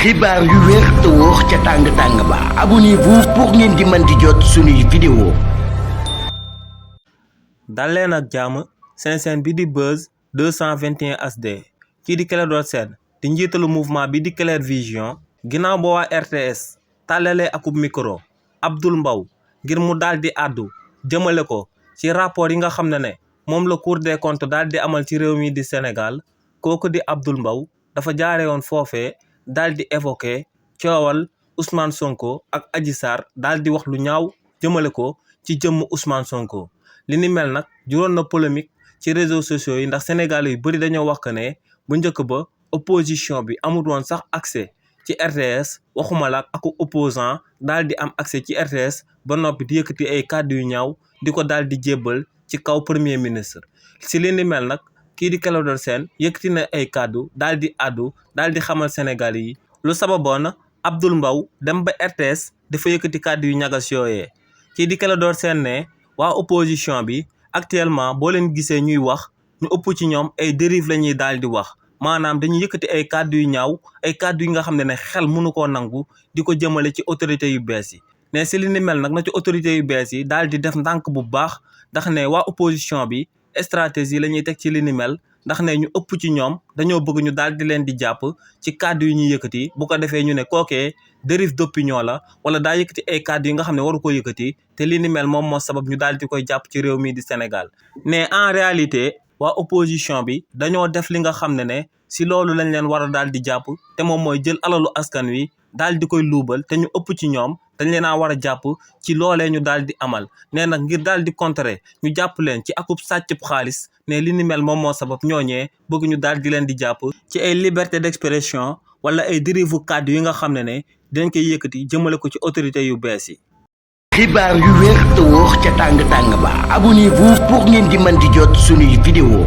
xibaar yu wér te wóor ca tàng-tàng ba abonnez-vous pour ngeen di mën di jot suñuy vidéo. dal leen ak jàmm seen chaîne bi di Buzz 221 HD kii di Clédor Sène di njiitalu mouvement bi di Clair Vision ginnaaw ba waa RTS tàllalee akub micro Abdoul Mbow ngir mu daal di àddu jëmale ko ci rapport yi nga xam ne moom la Cour des comptes daal di amal ci réew mi di Sénégal kooku di Abdoul Mbow dafa jaare woon foofee daal di évoqué coowal Ousmane Sonko ak Adji Sarr daal di wax lu ñaaw jëmale ko ci jëmm Ousmane Sonko li ni mel nag juróon na polémique ci réseaux sociaux yi ndax Sénégal yu bëri dañoo wax que ne bu njëkk ba opposition bi amul woon sax accès ci RTS waxuma la ak opposant daal di am accès ci RTS ba noppi di yëkkati ay kàddu yu ñaaw di ko daal di jébbal ci kaw premier ministre si li ni mel nag kii di Clédor Sène yëkkati na ay kàddu daal di àddu daal di xamal Sénégal yi lu sababoon Abdoul Mbow dem ba RTS dafa yëkkati kàddu yu ñagas yooyee kii di Clédor Sène ne waa opposition bi actuellement boo leen gisee ñuy wax ñu ëpp ci ñoom ay dérive la ñuy daal di wax maanaam dañuy yëkkati ay kàddu yu ñaaw ay kàddu yi nga xam ne xel mënu koo nangu di ko jëmale ci autorités yu bees yi ne si li ni mel nag na ci autorités yu bees yi daal di def ndànk bu baax ndax ne waa opposition bi stratégie la ñuy teg ci li ni mel ndax ne ñu ëpp ci ñoom dañoo bëgg ñu daal di leen di jàpp ci kàddu yi ñuy yëkkati bu ko defee ñu ne kookee dérive d'opinion la wala daa yëkkati ay kàddu yi nga xam ne waru ko yëkkati te li ni mel moom moo sabab ñu daal di koy jàpp ci réew mi di Sénégal mais en réalité waa opposition bi dañoo def li nga xam ne si loolu lañ leen war a daal di jàpp te moom mooy jël alalu askan wi daal di koy luubal te ñu ëpp ci ñoom dañ leen a war a jàpp ci loolee ñu daal di amal nee nag ngir daal di contrer ñu jàpp leen ci akub sàccub xaalis ne li ni mel moom moo sabab ñooñee bëgg ñu daal di leen di jàpp ci ay liberté d'expression wala ay dérive kàddu yi nga xam ne dinañ koy yëkkati jëmale ko ci autorité yu bees yi. xibaar yu wér te wóor ca tàng-tàng ba abonnez-vous pour ngeen di mën di jot suñuy vidéo.